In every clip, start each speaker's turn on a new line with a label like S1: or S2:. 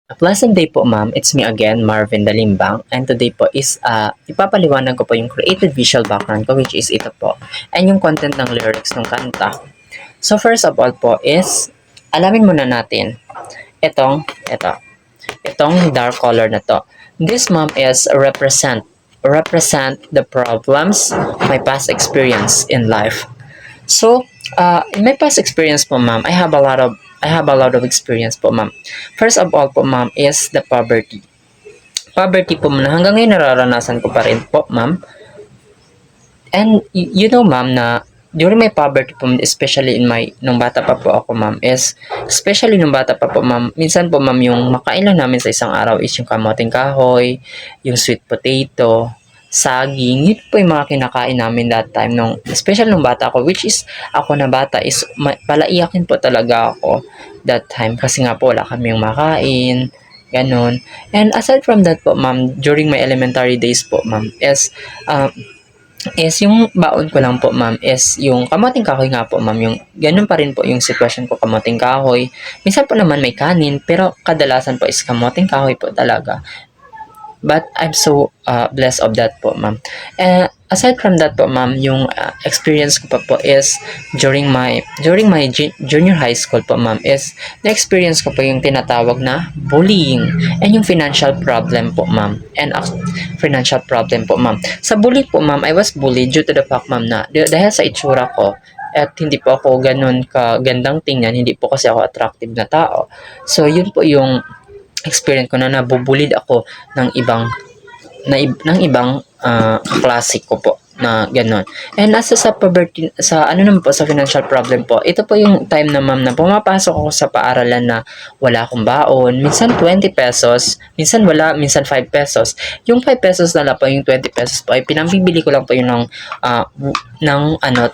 S1: A pleasant day po ma'am, it's me again, Marvin Dalimbang, and today po is ipapaliwanag ko po yung creative visual background ko, which is ito po, and yung content ng lyrics ng kanta. So first of all po is, alamin muna natin, itong dark color na to. This ma'am is represent the problems, my past experience in life. So, in my past experience po, ma'am, I have a lot of experience po, ma'am. First of all po, ma'am, is the poverty. Poverty po, ma'am, hanggang ngayon nararanasan ko pa rin po, ma'am. And you know, ma'am, na during my poverty po, especially nung bata pa po ako, ma'am, especially nung bata pa po, ma'am, minsan po, ma'am, yung makain lang namin sa isang araw is yung kamoting kahoy, yung sweet potato, saging, yun po yung mga kinakain namin that time especially nung bata ako, which is ako na bata is palaiyakin po talaga ako that time kasi nga po wala kami yung makain, ganun. And aside from that po, ma'am, during my elementary days po, ma'am, is yung baon ko lang po, ma'am, is yung kamoting kahoy nga po, ma'am, yung ganun pa rin po yung sitwasyon ko, kamoting kahoy. Minsan po naman may kanin, pero kadalasan po is kamoting kahoy po talaga. But I'm so blessed of that po, ma'am. Aside from that po, ma'am, yung experience ko pa po is during my junior high school po, ma'am, is na-experience ko po yung tinatawag na bullying and yung financial problem po, ma'am. Financial problem po, ma'am. Sa bully po, ma'am, I was bullied due to the fact, ma'am, na dahil sa itsura ko at hindi po ako ganun kagandang tingnan, hindi po kasi ako attractive na tao. So, yun po yung experience ko na nabubulid ako ng ibang klase ko po na gano'n. And as sa poverty, sa ano naman po, sa financial problem po, ito po yung time na, ma'am, na pumapasok ako sa paaralan na wala akong baon, minsan 20 pesos, minsan wala, minsan 5 pesos. Yung 5 pesos na lang po, yung 20 pesos po, ay pinambibili ko lang po yung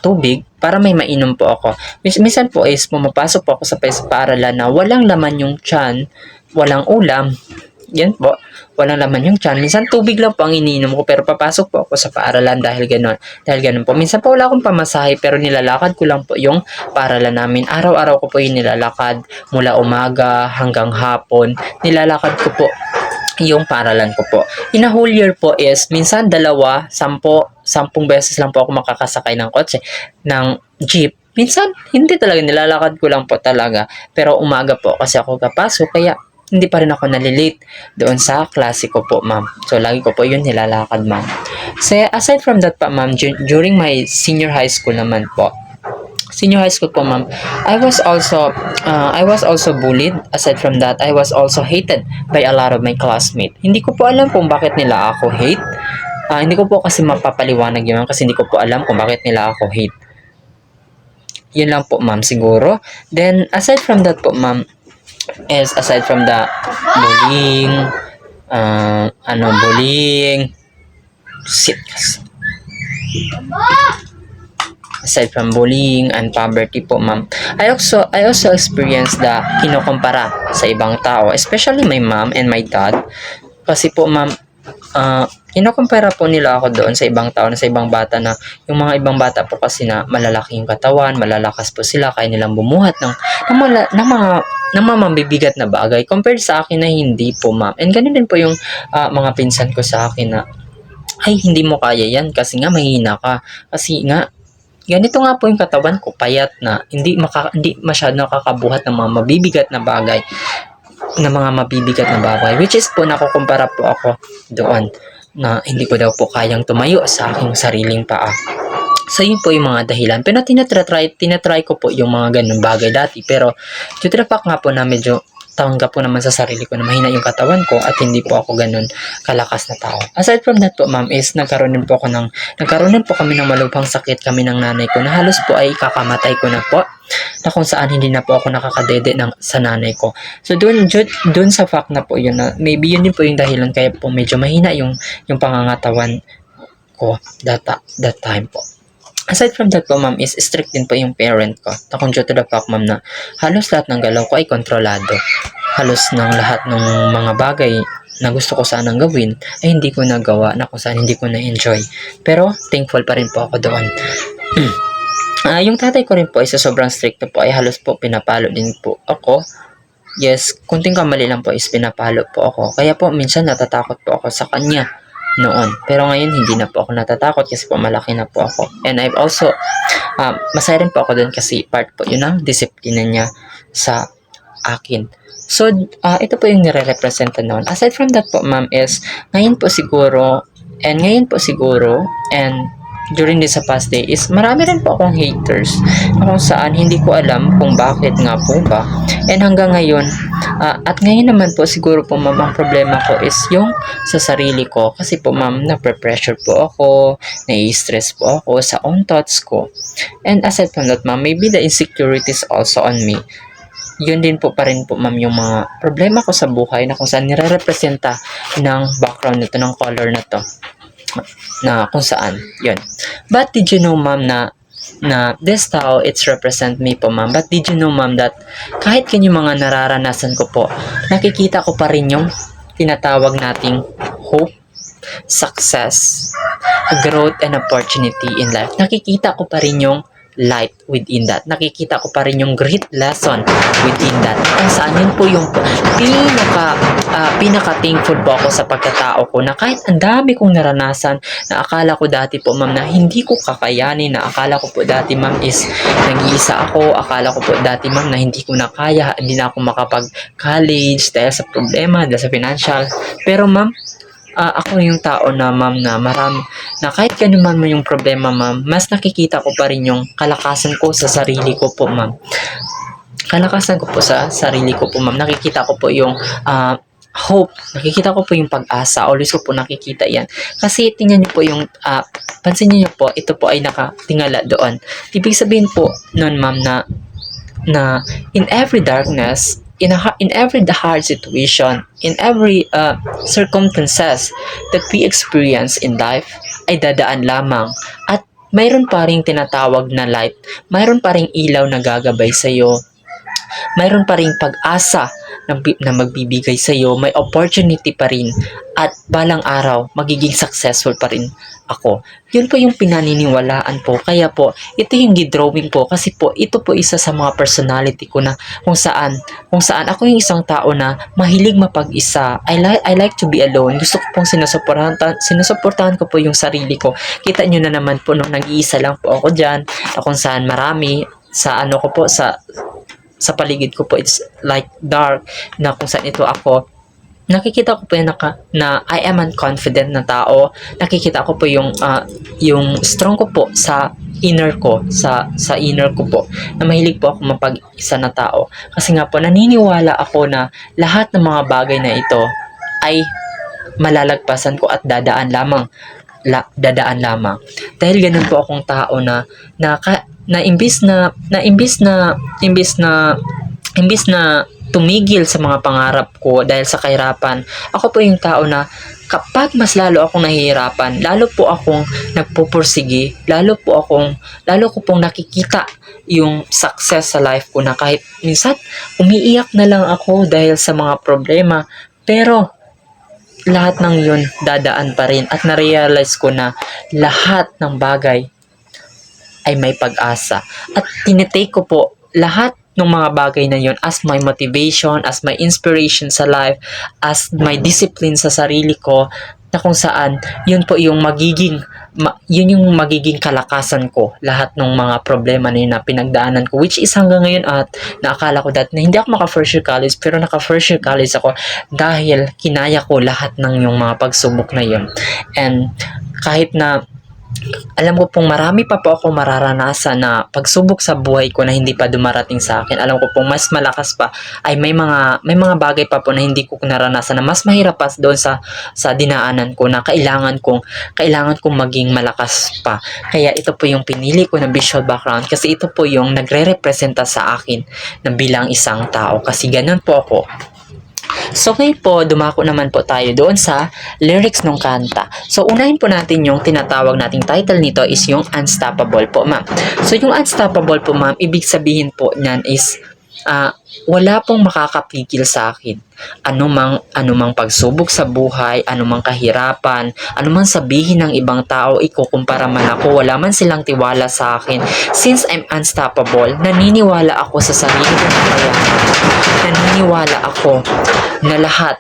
S1: tubig para may mainom po ako. Minsan po is pumapasok po ako sa paaralan na walang laman yung tiyan, walang ulam, yan po, walang laman yung tiyan. Minsan tubig lang po ang iniinom ko, pero papasok po ako sa paaralan dahil ganun po. Minsan po wala akong pamasahe, pero nilalakad ko lang po yung paaralan namin. Araw-araw ko po yung nilalakad, mula umaga hanggang hapon, nilalakad ko po yung paaralan ko po. In a whole year po is, minsan 10 beses lang po ako makakasakay ng kotse, ng jeep. Minsan, hindi talaga, nilalakad ko lang po talaga. Pero umaga po kasi ako kapasok, kaya hindi pa rin ako nalilate doon sa klase ko po, ma'am. So, lagi ko po yun nilalakad, ma'am. So, aside from that pa, ma'am, during my senior high school naman po, ma'am, I was also bullied. Aside from that, I was also hated by a lot of my classmates. Hindi ko po alam kung bakit nila ako hate. Hindi ko po kasi mapapaliwanag yun, kasi hindi ko po alam kung bakit nila ako hate. Yun lang po, ma'am, siguro. Then, aside from that po, ma'am, aside from the bullying, aside from bullying and poverty po, ma'am, I also experienced the kinukumpara sa ibang tao, especially my mom and my dad. Kasi po, ma'am, kinukumpara po nila ako doon sa ibang tao, sa ibang bata, na yung mga ibang bata po kasi na malalaki yung katawan, malalakas po sila, kaya nilang bumuhat ng mga mabibigat na bagay compared sa akin na hindi po, ma'am. And ganun din po yung mga pinsan ko sa akin na, ay, hindi mo kaya yan kasi nga mahina ka, kasi nga ganito nga po yung katawan ko, payat na, hindi masyado nakakabuhat ng mga mabibigat na bagay, which is po nakukumpara po ako doon na hindi ko daw po kayang tumayo sa aking sariling paa. So, yun po yung mga dahilan. Pero tinatry ko po yung mga ganun bagay dati. Pero, due to the fact nga po na medyo tanggap po naman sa sarili ko na mahina yung katawan ko at hindi po ako ganun kalakas na tao. Aside from that po, ma'am, is nagkaroon din po kami ng malubhang sakit kami ng nanay ko na halos po ay kakamatay ko na po, na kung saan hindi na po ako nakakadede sa nanay ko. So, dun sa fact na po yun, na maybe yun din po yung dahilan kaya po medyo mahina yung pangangatawan ko that time po. Aside from that po, ma'am, is strict din po yung parent ko. Due to the fact, ma'am, na halos lahat ng galaw ko ay kontrolado. Halos ng lahat ng mga bagay na gusto ko sanang gawin ay hindi ko nagawa, na kung saan hindi ko na-enjoy. Pero thankful pa rin po ako doon. Yung tatay ko rin po ay sa sobrang strict po ay halos po pinapalo din po ako Yes, kunting kamali lang po is pinapalo po ako. Kaya po minsan natatakot po ako sa kanya noon. Pero ngayon hindi na po ako natatakot kasi po malaki na po ako. And I've also, masaya rin po ako dun kasi part po yun ang disiplina niya sa akin. So, ito po yung nire-representa noon. Aside from that po, ma'am, is ngayon po siguro, and during this past day is marami rin po akong haters na kung saan hindi ko alam kung bakit nga po ba. And hanggang ngayon, at ngayon naman po siguro po ma'am, ang problema ko is yung sa sarili ko. Kasi po ma'am, na-pressure po ako, nai-stress po ako sa own thoughts ko. And aside from that ma'am, maybe the insecurities also on me. Yun din po pa rin po ma'am yung mga problema ko sa buhay na kung saan nire-representa ng background nito, ng color na to, na kung saan yun. But did you know ma'am na this tao, it's represent me po ma'am, but did you know ma'am that kahit kanyang mga nararanasan ko po, nakikita ko pa rin yung tinatawag nating hope, success, growth, and opportunity in life. Nakikita ko pa rin yung light within that. Nakikita ko pa rin yung great lesson within that. Kung saan yun po yung pinaka-thankful po ako sa pagkatao ko na kahit ang dami kong naranasan na akala ko dati po ma'am na hindi ko kakayanin, na akala ko po dati ma'am is nag-iisa ako, akala ko po dati ma'am na hindi ko na kaya, hindi na ako makapag-college dahil sa problema, dahil sa financial. Pero ma'am, ako yung tao na ma'am na marami, na kahit ganun man yung problema ma'am, mas nakikita ko pa rin yung kalakasan ko sa sarili ko po ma'am. Kalakasan ko po sa sarili ko po ma'am. Nakikita ko po yung hope. Nakikita ko po yung pag-asa. Always ko po nakikita yan. Kasi tingnan niyo po yung, pansin niyo po, ito po ay nakatingala doon. Ibig sabihin po nun ma'am na in every darkness, in every hard situation, in every circumstances that we experience in life, ay dadaan lamang. At mayroon pa ring tinatawag na light, mayroon pa ring ilaw na gagabay sa iyo, mayroon pa ring pag-asa na magbibigay sa iyo, may opportunity pa rin, at balang araw magiging successful pa rin ako. Yun po yung pinaniniwalaan po. Kaya po, ito yung gidrawing po kasi po, ito po isa sa mga personality ko na kung saan ako yung isang tao na mahilig mapag-isa. I like to be alone. Gusto ko pong sinusuportahan ko po yung sarili ko. Kita nyo na naman po nung nag-iisa lang po ako dyan, na kung saan marami sa ano ko po, sa paligid ko po, it's like dark, na kung saan ito ako, nakikita ko po na I am confident na tao. Nakikita ko po yung strong ko po sa inner ko, sa inner ko po, na mahilig po ako mapag-isa na tao. Kasi nga po, naniniwala ako na lahat ng mga bagay na ito ay malalagpasan ko at dadaan lamang. Dahil ganun po akong tao na imbis na tumigil sa mga pangarap ko dahil sa kahirapan, ako po yung tao na kapag mas lalo akong nahihirapan, lalo po akong nagpupursige, lalo ko pong nakikita yung success sa life ko, na kahit minsan umiiyak na lang ako dahil sa mga problema, pero lahat ng yun dadaan pa rin, at na-realize ko na lahat ng bagay ay may pag-asa, at tinitake ko po lahat ng mga bagay na yun as my motivation, as my inspiration sa life, as my discipline sa sarili ko, na kung saan yun po yung magiging kalakasan ko, lahat ng mga problema na yun na pinagdaanan ko, which is hanggang ngayon, at naakala ko dati na hindi ako maka first year college, pero naka first year college ako dahil kinaya ko lahat ng yung mga pagsubok na yun. And kahit na alam ko pong marami pa po ako mararanasan na pagsubok sa buhay ko na hindi pa dumarating sa akin. Alam ko pong mas malakas pa, ay may mga bagay pa po na hindi ko naranasan na mas mahirap pa doon sa dinaanan ko, na kailangan kong maging malakas pa. Kaya ito po yung pinili ko na visual background, kasi ito po yung nagre-representa sa akin na bilang isang tao, kasi ganun po ako. So ngayon po, dumako naman po tayo doon sa lyrics ng kanta. So unahin po natin yung tinatawag nating title nito is yung Unstoppable po ma'am. So yung Unstoppable po ma'am, ibig sabihin po niyan is wala pong makakapigil sa akin. Anumang pagsubok sa buhay, anumang kahirapan, anumang sabihin ng ibang tao, ikukumpara man ako, wala man silang tiwala sa akin. Since I'm unstoppable, naniniwala ako sa sarili kong kakayahan. Naniniwala ako na lahat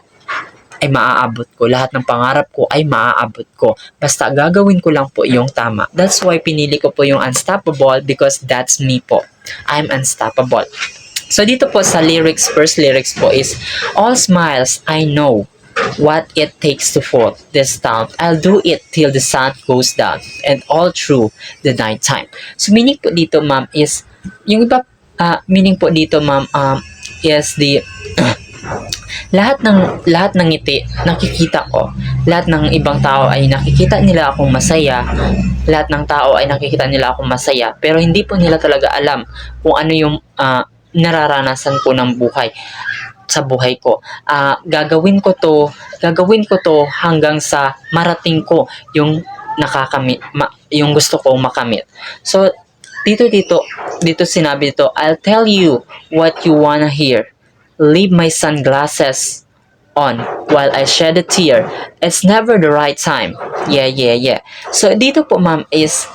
S1: ay maaabot ko. Lahat ng pangarap ko ay maaabot ko. Basta gagawin ko lang po yung tama. That's why pinili ko po yung unstoppable because that's me po. I'm unstoppable. So dito po sa lyrics, first lyrics po is, all smiles, I know what it takes to fall this town. I'll do it till the sun goes down and all through the night time. So meaning po dito ma'am is, yung iba, meaning po dito ma'am is the lahat ng ngiti nakikita ko, lahat ng ibang tao ay nakikita nila akong masaya, lahat ng tao ay nakikita nila akong masaya, pero hindi po nila talaga alam kung ano yung nararanasan ko ng buhay sa buhay ko. Gagawin ko to hanggang sa marating ko yung yung gusto kong makamit. So dito sinabi dito, I'll tell you what you wanna hear. Leave my sunglasses on while I shed a tear. It's never the right time. Yeah. So dito po ma'am is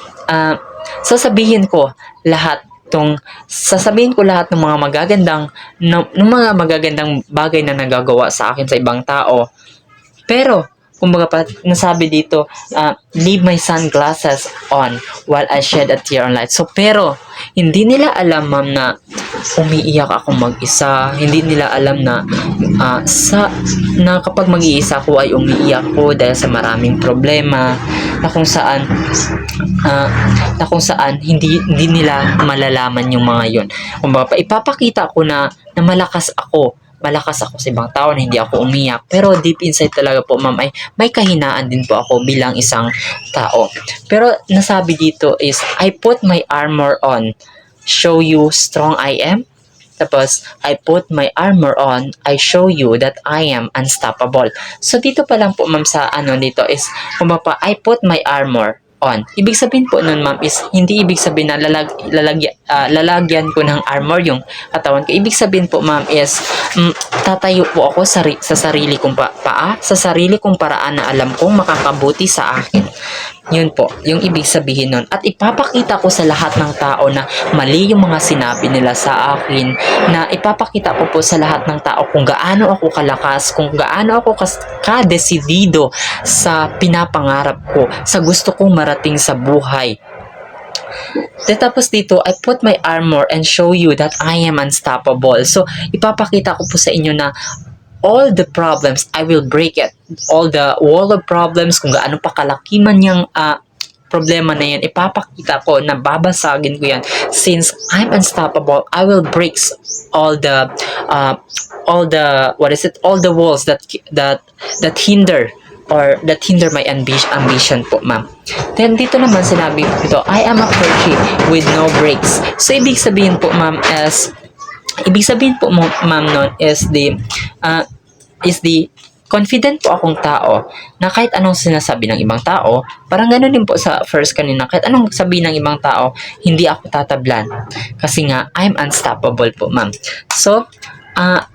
S1: sasabihin ko lahat ng mga magagandang bagay na nagagawa sa akin sa ibang tao. Pero kumbaga pa nasabi dito, leave my sunglasses on while I shed a tear on light. So pero hindi nila alam ma'am na umiiyak ako mag-isa. Hindi nila alam na kapag mag-iisa ko ay umiiyak ko dahil sa maraming problema na kung saan hindi nila malalaman yung mga yun. Kumbaga ipapakita ko na malakas ako sa ibang tao, na hindi ako umiyak, pero deep inside talaga po ma'am ay may kahinaan din po ako bilang isang tao. Pero nasabi dito is, I put my armor on, show you strong I am. Tapos, I put my armor on, I show you that I am unstoppable. So dito pa lang po ma'am sa dito is, kumbaga I put my armor on. Ibig sabihin po nun ma'am is, hindi ibig sabihin na lalagyan ko ng armor yung katawan ko. Ibig sabihin po ma'am is, tatayo po ako sa sarili kong sa sarili kong paraan na alam kong makakabuti sa akin. Yun po, yung ibig sabihin nun. At ipapakita ko sa lahat ng tao na mali yung mga sinabi nila sa akin, na ipapakita ko po sa lahat ng tao kung gaano ako kalakas, kung gaano ako kadesidido sa pinapangarap ko, sa gusto kong marating sa buhay. Tapos dito, I put my armor and show you that I am unstoppable. So, ipapakita ko po sa inyo na all the problems, I will break it. All the wall of problems, kung gaano pa kalaki man yung problema na yan, ipapakita ko na babasagin ko yan. Since I'm unstoppable, I will break all the walls that hinder my ambition po ma'am. Then dito naman sinabi dito, I am a Hershey with no brakes. So ibig sabihin po ma'am nun is the confident po akong tao na kahit anong sinasabi ng ibang tao, parang ganoon din po sa first kanina, kahit anong sabi ng ibang tao, hindi ako tatablan. Kasi nga, I'm unstoppable po ma'am. So,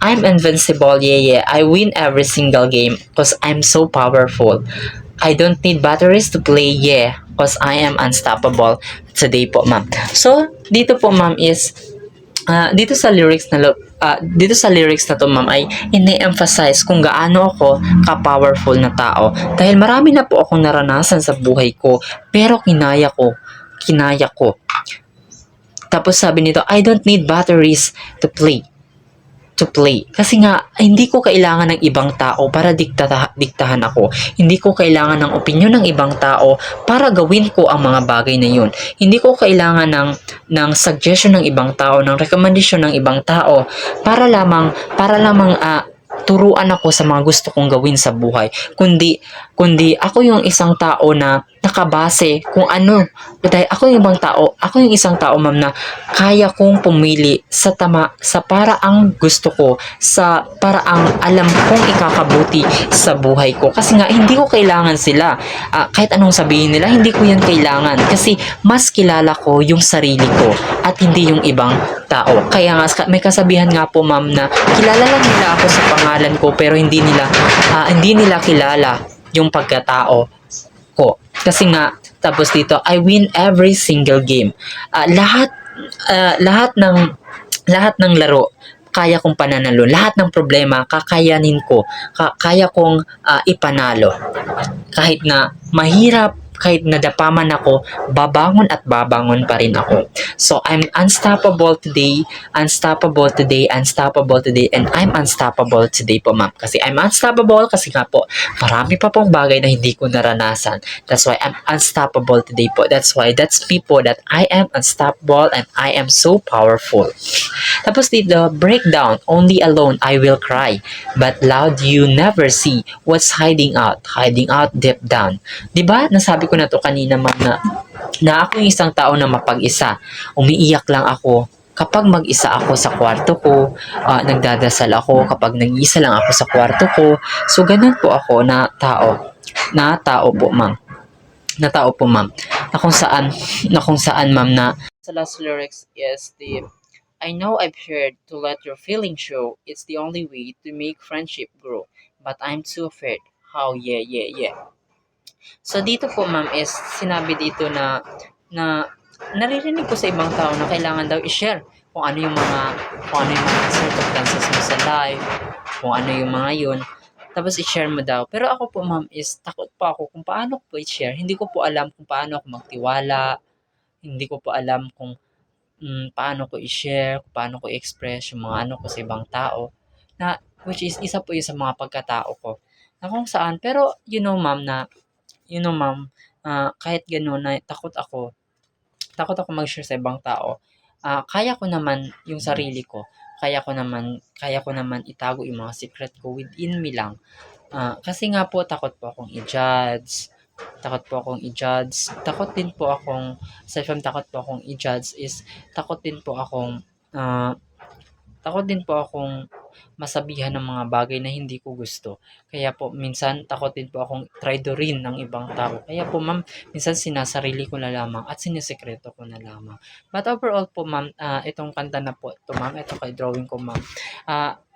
S1: I'm invincible, yeah. I win every single game because I'm so powerful. I don't need batteries to play, yeah, because I am unstoppable today po ma'am. So, dito po ma'am is, dito sa lyrics na to ma'am ay ini-emphasize kung gaano ako ka-powerful na tao. Dahil marami na po akong naranasan sa buhay ko, pero kinaya ko. Tapos sabi nito, I don't need batteries to play. Kasi nga, hindi ko kailangan ng ibang tao para diktahan ako. Hindi ko kailangan ng opinyon ng ibang tao para gawin ko ang mga bagay na yun. Hindi ko kailangan ng suggestion ng ibang tao, ng recommendation ng ibang tao para lamang turuan ako sa mga gusto kong gawin sa buhay. Kundi ako yung isang tao na nakabase kung ano. Dahil ako yung ibang tao, ako yung isang tao, ma'am, na kaya kong pumili sa sa paraang gusto ko, sa paraang alam kong ikakabuti sa buhay ko. Kasi nga, hindi ko kailangan sila. Kahit anong sabihin nila, hindi ko yan kailangan. Kasi mas kilala ko yung sarili ko at hindi yung ibang tao. Kaya nga, may kasabihan nga po, ma'am, na kilala lang nila ako sa pangalan ko pero hindi nila kilala yung pagkatao ko. Kasi nga, tapos dito, I win every single game. Lahat ng laro, kaya kong pananalo. Lahat ng problema, kakayanin ko. Kaya kong ipanalo. Kahit na mahirap, kahit nadapa man ako, babangon at babangon pa rin ako. So, I'm unstoppable today, unstoppable today, unstoppable today, and I'm unstoppable today po, ma'am. Kasi I'm unstoppable kasi nga po, marami pa pong bagay na hindi ko naranasan. That's why I'm unstoppable today po. That's why, that's me po, that I am unstoppable and I am so powerful. Tapos dito, breakdown, only alone I will cry, but loud you never see what's hiding out deep down. 'Di ba? Nasabi ko na to kanina, ma'am, na ako yung isang tao na mapag-isa. Umiiyak lang ako kapag mag-isa ako sa kwarto ko, nagdadasal ako kapag nag-iisa lang ako sa kwarto ko. So, ganun po ako na tao po, ma'am. Na tao po, ma'am. Na kung saan, ma'am, na sa last lyrics is the I know I've heard to let your feelings show. It's the only way to make friendship grow. But I'm too afraid. How? Yeah, yeah, yeah. So dito po, ma'am, is sinabi dito na naririnig ko sa ibang tao na kailangan daw i-share kung ano yung mga circumstances mo sa life, kung ano yung mga yun. Tapos i-share mo daw. Pero ako po, ma'am, is takot pa ako kung paano ko po i-share. Hindi ko po alam kung paano ako magtiwala. Hindi ko po alam kung paano ko i-share, kung paano ko i-express yung mga ano ko sa ibang tao. Na, which is, isa po yun sa mga pagkatao ko. Na kung saan, pero, ma'am, kahit gano'n na takot ako mag-share sa ibang tao. Kaya ko naman yung sarili ko. Kaya ko naman itago yung mga secret ko within me lang. Kasi nga po, takot po akong i-judge. Takot din po akong, aside from takot po akong i-judge is, takot din po akong, ah, takot din po akong masabihan ng mga bagay na hindi ko gusto. Kaya po, minsan, takot din po akong traidorin ng ibang tao. Kaya po, ma'am, minsan sinasarili ko na lamang at sinisekreto ko na lamang. But overall po, ma'am, itong kanta na po ito, ma'am, ito kay drawing ko, ma'am.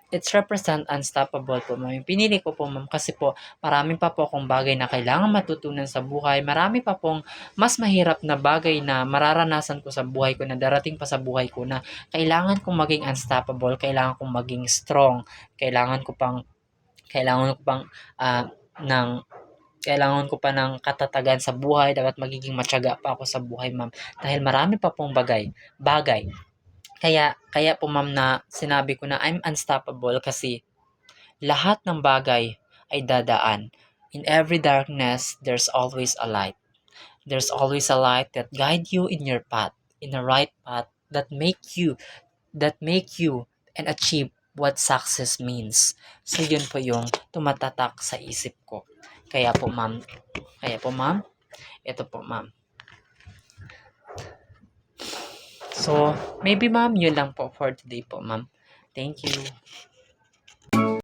S1: It's represent unstoppable po, ma'am. Yung pinili ko po, ma'am, kasi po, marami pa po akong bagay na kailangan matutunan sa buhay. Marami pa pong mas mahirap na bagay na mararanasan ko sa buhay ko, na darating pa sa buhay ko, na kailangan kong maging unstoppable, kailangan kong maging strong, kailangan ko pang kailangan ko pang ah, ng kailangan ko pa ng katatagan sa buhay, dapat magiging matyaga pa ako sa buhay, ma'am. Dahil marami pa pong bagay. Kaya po, ma'am, na sinabi ko na I'm unstoppable kasi lahat ng bagay ay dadaan. In every darkness, there's always a light. There's always a light that guide you in your path, in the right path that make you and achieve what success means. So yun po yung tumatatak sa isip ko. Kaya po, ma'am, ito po, ma'am. So, maybe, ma'am, yun lang po for today po, ma'am. Thank you.